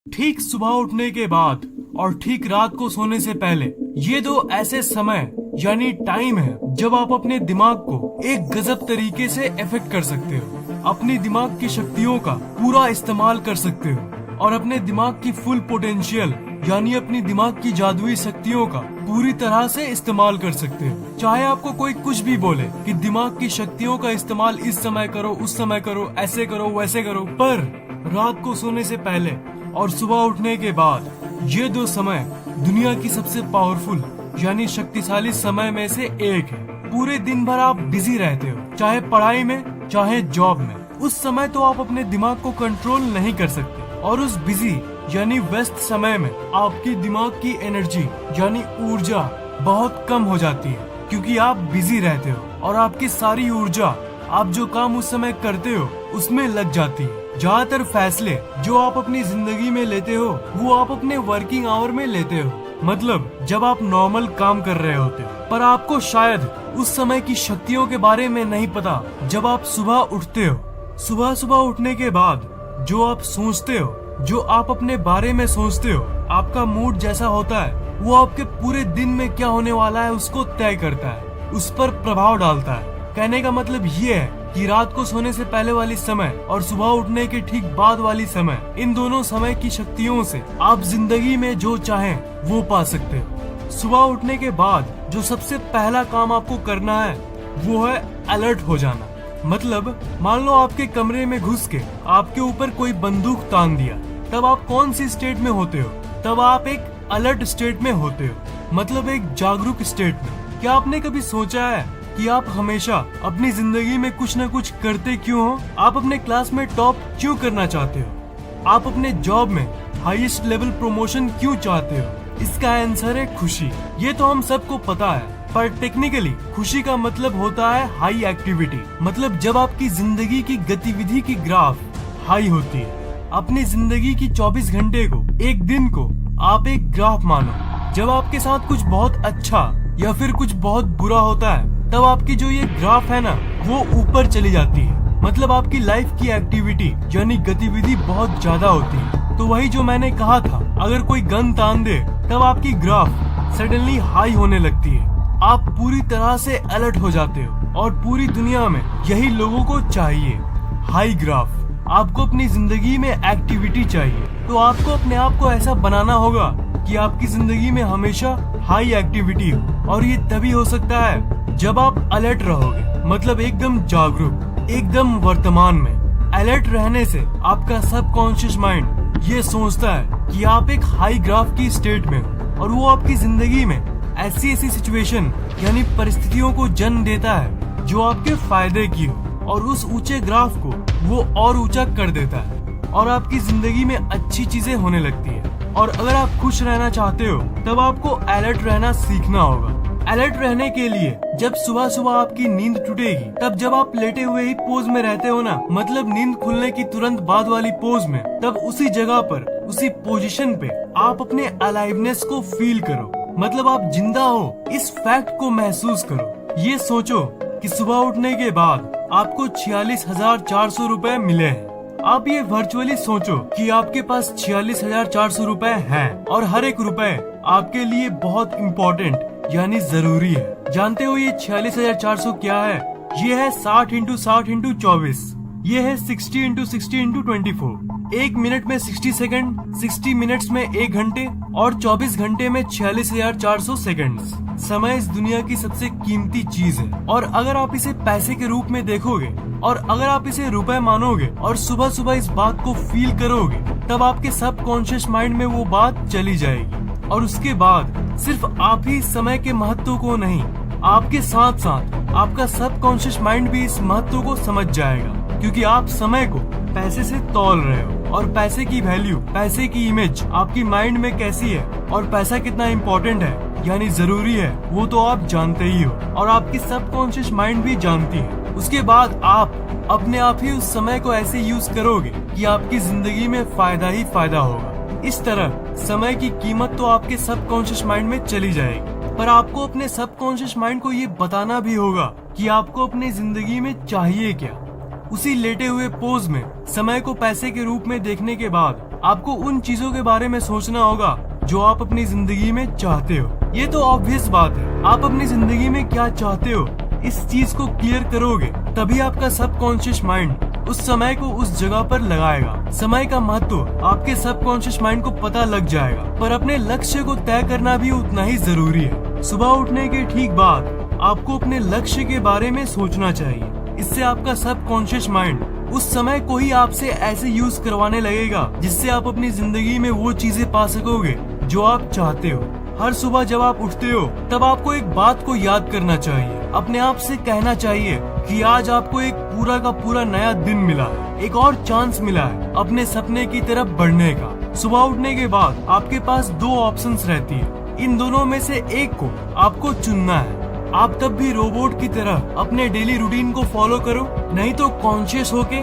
ठीक सुबह उठने के बाद और ठीक रात को सोने से पहले, ये दो ऐसे समय यानी टाइम है जब आप अपने दिमाग को एक गजब तरीके से इफेक्ट कर सकते हो, अपनी दिमाग की शक्तियों का पूरा इस्तेमाल कर सकते हो और अपने दिमाग की फुल पोटेंशियल यानी अपनी दिमाग की जादुई शक्तियों का पूरी तरह से इस्तेमाल कर सकते हो। चाहे आपको कोई कुछ भी बोले कि दिमाग की शक्तियों का इस्तेमाल इस समय करो, उस समय करो, ऐसे करो, वैसे करो, पर रात को सोने से पहले और सुबह उठने के बाद ये दो समय दुनिया की सबसे पावरफुल यानी शक्तिशाली समय में से एक है। पूरे दिन भर आप बिजी रहते हो, चाहे पढ़ाई में चाहे जॉब में। उस समय तो आप अपने दिमाग को कंट्रोल नहीं कर सकते और उस बिजी यानी व्यस्त समय में आपकी दिमाग की एनर्जी यानी ऊर्जा बहुत कम हो जाती है, क्योंकि आप बिजी रहते हो और आपकी सारी ऊर्जा आप जो काम उस समय करते हो उसमें लग जाती है। ज्यादातर फैसले जो आप अपनी जिंदगी में लेते हो वो आप अपने वर्किंग आवर में लेते हो, मतलब जब आप नॉर्मल काम कर रहे होते हो। पर आपको शायद उस समय की शक्तियों के बारे में नहीं पता। जब आप सुबह उठते हो, सुबह सुबह उठने के बाद जो आप सोचते हो, जो आप अपने बारे में सोचते हो, आपका मूड जैसा होता है वो आपके पूरे दिन में क्या होने वाला है उसको तय करता है, उस पर प्रभाव डालता है। कहने का मतलब ये है कि रात को सोने से पहले वाली समय और सुबह उठने के ठीक बाद वाली समय, इन दोनों समय की शक्तियों से आप जिंदगी में जो चाहें वो पा सकते हो। सुबह उठने के बाद जो सबसे पहला काम आपको करना है वो है अलर्ट हो जाना। मतलब मान लो आपके कमरे में घुस के आपके ऊपर कोई बंदूक तान दिया, तब आप कौन सी स्टेट में होते हो? तब आप एक अलर्ट स्टेट में होते हो, मतलब एक जागरूक स्टेट में। क्या आपने कभी सोचा है कि आप हमेशा अपनी जिंदगी में कुछ न कुछ करते क्यों हो? आप अपने क्लास में टॉप क्यों करना चाहते हो? आप अपने जॉब में हाईएस्ट लेवल प्रमोशन क्यों चाहते हो? इसका आंसर है खुशी। ये तो हम सबको पता है, पर टेक्निकली खुशी का मतलब होता है हाई एक्टिविटी, मतलब जब आपकी जिंदगी की गतिविधि की ग्राफ हाई होती है। अपनी जिंदगी की 24 घंटे को, एक दिन को आप एक ग्राफ मानो। जब आपके साथ कुछ बहुत अच्छा या फिर कुछ बहुत बुरा होता है, तब आपकी जो ये ग्राफ है ना वो ऊपर चली जाती है, मतलब आपकी लाइफ की एक्टिविटी यानी गतिविधि बहुत ज्यादा होती है। तो वही जो मैंने कहा था, अगर कोई गन तान दे तब आपकी ग्राफ सडनली हाई होने लगती है, आप पूरी तरह से अलर्ट हो जाते हो और पूरी दुनिया में यही लोगों को चाहिए, हाई ग्राफ। आपको अपनी जिंदगी में एक्टिविटी चाहिए, तो आपको अपने आप को ऐसा बनाना होगा कि आपकी जिंदगी में हमेशा हाई एक्टिविटी हो। और ये तभी हो सकता है जब आप अलर्ट रहोगे, मतलब एकदम जागरूक, एकदम वर्तमान में। अलर्ट रहने से आपका सबकॉन्शियस माइंड ये सोचता है कि आप एक हाई ग्राफ की स्टेट में हो और वो आपकी जिंदगी में ऐसी ऐसी सिचुएशन यानी परिस्थितियों को जन्म देता है जो आपके फायदे की हो, और उस ऊंचे ग्राफ को वो और ऊंचा कर देता है और आपकी जिंदगी में अच्छी चीजें होने लगती है। और अगर आप खुश रहना चाहते हो तब आपको अलर्ट रहना सीखना होगा। अलर्ट रहने के लिए जब सुबह सुबह आपकी नींद टूटेगी, तब जब आप लेटे हुए ही पोज में रहते हो ना, मतलब नींद खुलने की तुरंत बाद वाली पोज में, तब उसी जगह पर, उसी पोजीशन पे आप अपने अलाइवनेस को फील करो, मतलब आप जिंदा हो इस फैक्ट को महसूस करो। ये सोचो कि सुबह उठने के बाद आपको 46,400 रुपए मिले हैं। आप ये वर्चुअली सोचो कि आपके पास 46,400 रुपए हैं और हर एक रुपए आपके लिए बहुत इम्पोर्टेंट यानी जरूरी है। जानते हो ये 46,400 क्या है? ये है 60 × 60 × 24। ये है 60 × 60 × 24। एक मिनट में 60 सेकंड, 60 मिनट्स में 1 घंटे और 24 घंटे में 46,400 सेकंड्स। समय इस दुनिया की सबसे कीमती चीज है, और अगर आप इसे पैसे के रूप में देखोगे और अगर आप इसे रुपए मानोगे और सुबह सुबह इस बात को फील करोगे, तब आपके सबकॉन्शियस माइंड में वो बात चली जाएगी। और उसके बाद सिर्फ आप ही समय के महत्व को नहीं, आपके साथ साथ आपका सबकॉन्शियस माइंड भी इस महत्व को समझ जाएगा, क्योंकि आप समय को पैसे से तौल रहे हो और पैसे की वैल्यू, पैसे की इमेज आपकी माइंड में कैसी है और पैसा कितना इम्पोर्टेंट है यानी जरूरी है, वो तो आप जानते ही हो और आपकी सबकॉन्शियस माइंड भी जानती है। उसके बाद आप अपने आप ही उस समय को ऐसे यूज करोगे कि आपकी जिंदगी में फायदा ही फायदा होगा। इस तरह समय की कीमत तो आपके सबकॉन्शियस माइंड में चली जाएगी, पर आपको अपने सबकॉन्शियस माइंड को ये बताना भी होगा कि आपको अपनी जिंदगी में चाहिए क्या। उसी लेटे हुए पोज में समय को पैसे के रूप में देखने के बाद आपको उन चीजों के बारे में सोचना होगा जो आप अपनी जिंदगी में चाहते हो। ये तो ऑब्वियस बात है, आप अपनी जिंदगी में क्या चाहते हो इस चीज को क्लियर करोगे तभी आपका सबकॉन्शियस माइंड उस समय को उस जगह पर लगाएगा। समय का महत्व आपके सबकॉन्शियस माइंड को पता लग जाएगा, पर अपने लक्ष्य को तय करना भी उतना ही जरूरी है। सुबह उठने के ठीक बाद आपको अपने लक्ष्य के बारे में सोचना चाहिए। इससे आपका सबकॉन्शियस माइंड उस समय को ही आपसे ऐसे यूज करवाने लगेगा जिससे आप अपनी जिंदगी में वो चीजें पा सकोगे जो आप चाहते हो। हर सुबह जब आप उठते हो तब आपको एक बात को याद करना चाहिए, अपने आप से कहना चाहिए कि आज आपको एक पूरा का पूरा नया दिन मिला है, एक और चांस मिला है अपने सपने की तरफ बढ़ने का। सुबह उठने के बाद आपके पास दो ऑप्शंस रहती है, इन दोनों में से एक को आपको चुनना है। आप तब भी रोबोट की तरह अपने डेली रूटीन को फॉलो करो, नहीं तो कॉन्शियस होके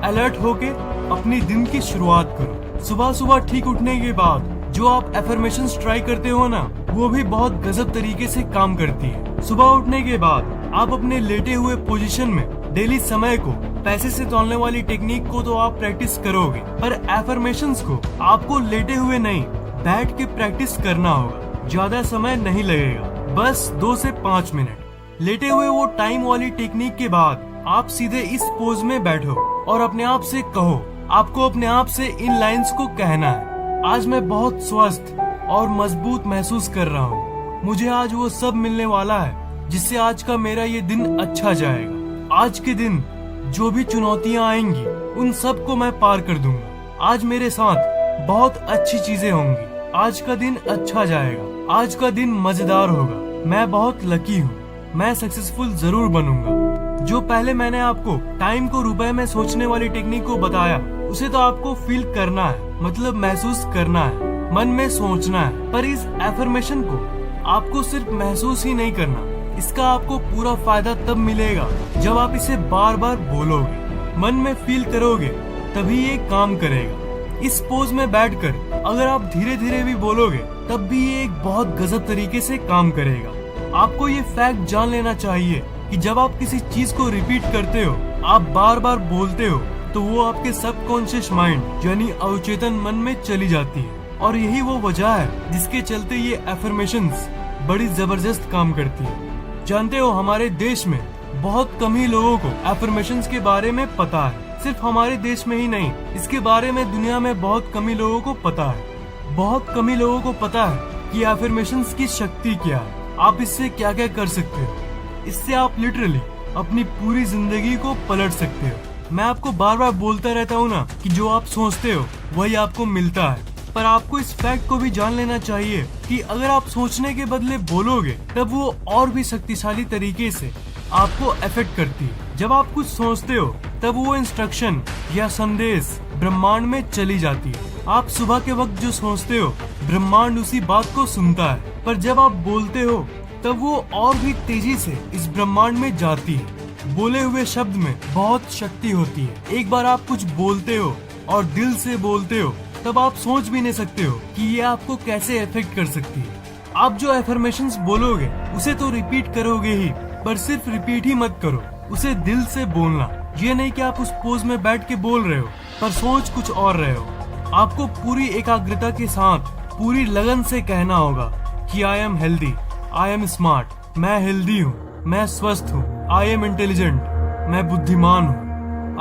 अलर्ट होके अपनी दिन की शुरुआत करो। सुबह सुबह ठीक उठने के बाद जो आप एफर्मेशंस ट्राई करते हो ना, वो भी बहुत गजब तरीके से काम करती है। सुबह उठने के बाद आप अपने लेटे हुए पोजीशन में डेली समय को पैसे से तौलने वाली टेक्निक को तो आप प्रैक्टिस करोगे, पर एफर्मेशंस को आपको लेटे हुए नहीं बैठ के प्रैक्टिस करना होगा। ज्यादा समय नहीं लगेगा, बस 2 से 5 मिनट। लेटे हुए वो टाइम वाली टेक्निक के बाद आप सीधे इस पोज में बैठो और अपने आप से कहो, आपको अपने आप से इन लाइंस को कहना है, आज मैं बहुत स्वस्थ और मजबूत महसूस कर रहा हूँ। मुझे आज वो सब मिलने वाला है जिससे आज का मेरा ये दिन अच्छा जाएगा। आज के दिन जो भी चुनौतियाँ आएंगी उन सब को मैं पार कर दूंगा। आज मेरे साथ बहुत अच्छी चीजें होंगी। आज का दिन अच्छा जाएगा, आज का दिन मजेदार होगा। मैं बहुत लकी हूँ, मैं सक्सेसफुल जरूर बनूंगा। जो पहले मैंने आपको टाइम को रुपए में सोचने वाली टेक्निक को बताया, उसे तो आपको फील करना है, मतलब महसूस करना है, मन में सोचना है। पर इस एफर्मेशन को आपको सिर्फ महसूस ही नहीं करना, इसका आपको पूरा फायदा तब मिलेगा जब आप इसे बार बार बोलोगे, मन में फील करोगे, तभी ये काम करेगा। इस पोज में बैठकर अगर आप धीरे धीरे भी बोलोगे तब भी ये एक बहुत गजब तरीके से काम करेगा। आपको ये फैक्ट जान लेना चाहिए कि जब आप किसी चीज को रिपीट करते हो, आप बार बार बोलते हो, तो वो आपके सबकॉन्शियस माइंड यानी अवचेतन मन में चली जाती है। और यही वो वजह है जिसके चलते ये एफर्मेशंस बड़ी जबरदस्त काम करती है। जानते हो, हमारे देश में बहुत कम ही लोगों को एफर्मेशंस के बारे में पता है। सिर्फ हमारे देश में ही नहीं, इसके बारे में दुनिया में बहुत कम ही लोगों को पता है। बहुत कम ही लोगों को पता है कि एफर्मेशंस की शक्ति क्या है, आप इससे क्या क्या कर सकते हो। इससे आप लिटरली अपनी पूरी जिंदगी को पलट सकते हो। मैं आपको बार बार बोलता रहता हूँ ना कि जो आप सोचते हो वही आपको मिलता है, पर आपको इस फैक्ट को भी जान लेना चाहिए कि अगर आप सोचने के बदले बोलोगे तब वो और भी शक्तिशाली तरीके से आपको अफेक्ट करती है। जब आप कुछ सोचते हो तब वो इंस्ट्रक्शन या संदेश ब्रह्मांड में चली जाती है। आप सुबह के वक्त जो सोचते हो ब्रह्मांड उसी बात को सुनता है, पर जब आप बोलते हो तब वो और भी तेजी से इस ब्रह्मांड में जाती है। बोले हुए शब्द में बहुत शक्ति होती है। एक बार आप कुछ बोलते हो और दिल से बोलते हो तब आप सोच भी नहीं सकते हो कि ये आपको कैसे इफेक्ट कर सकती है। आप जो एफर्मेशंस बोलोगे उसे तो रिपीट करोगे ही, पर सिर्फ रिपीट ही मत करो, उसे दिल से बोलना। ये नहीं कि आप उस पोज में बैठ के बोल रहे हो पर सोच कुछ और रहे हो। आपको पूरी एकाग्रता के साथ पूरी लगन से कहना होगा कि I am healthy, I am smart, मैं हेल्दी हूँ, मैं स्वस्थ हूँ, आई एम इंटेलिजेंट, मैं बुद्धिमान हूँ।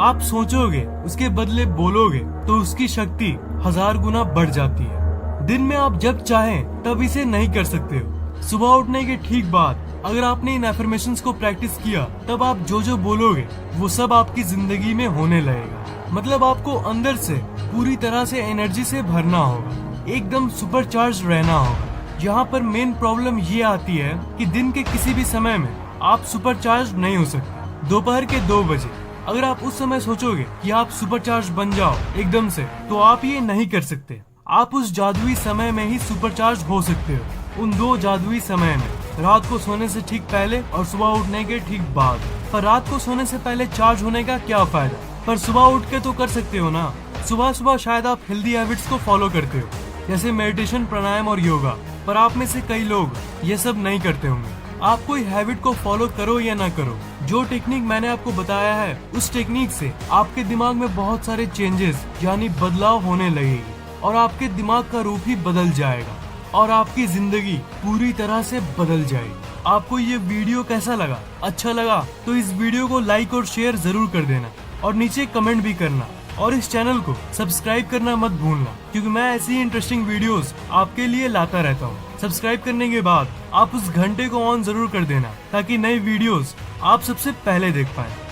आप सोचोगे उसके बदले बोलोगे तो उसकी शक्ति 1000 गुना बढ़ जाती है। दिन में आप जब चाहें तब इसे नहीं कर सकते हो। सुबह उठने के ठीक बाद अगर आपने इन एफर्मेशंस को प्रैक्टिस किया तब आप जो जो बोलोगे वो सब आपकी जिंदगी में होने लगेगा। मतलब आपको अंदर से पूरी तरह से एनर्जी से भरना होगा, एकदम सुपरचार्ज रहना होगा। यहाँ पर मेन प्रॉब्लम ये आती है कि दिन के किसी भी समय में आप सुपरचार्ज नहीं हो सकते। दोपहर के 2 बजे अगर आप उस समय सोचोगे कि आप सुपरचार्ज बन जाओ एकदम से, तो आप ये नहीं कर सकते। आप उस जादुई समय में ही सुपरचार्ज हो सकते हो, उन 2 जादुई समय में, रात को सोने से ठीक पहले और सुबह उठने के ठीक बाद। पर रात को सोने से पहले चार्ज होने का क्या फायदा, पर सुबह उठ के तो कर सकते हो ना। सुबह सुबह शायद आप हेल्दी हैबिट्स को फॉलो करते हो, जैसे मेडिटेशन, प्राणायाम और योगा, पर आप में से कई लोग ये सब नहीं करते होंगे। आप कोई हैबिट को फॉलो करो या ना करो, जो टेक्निक मैंने आपको बताया है उस टेक्निक से आपके दिमाग में बहुत सारे चेंजेस यानी बदलाव होने लगेगी। और आपके दिमाग का रूप ही बदल जाएगा और आपकी जिंदगी पूरी तरह से बदल जाएगी। आपको ये वीडियो कैसा लगा? अच्छा लगा तो इस वीडियो को लाइक और शेयर जरूर कर देना और नीचे कमेंट भी करना और इस चैनल को सब्सक्राइब करना मत भूलना, क्योंकि मैं ऐसी इंटरेस्टिंग वीडियोस आपके लिए लाता रहता हूँ। सब्सक्राइब करने के बाद आप उस घंटे को ऑन जरूर कर देना ताकि नई वीडियोस आप सबसे पहले देख पाए।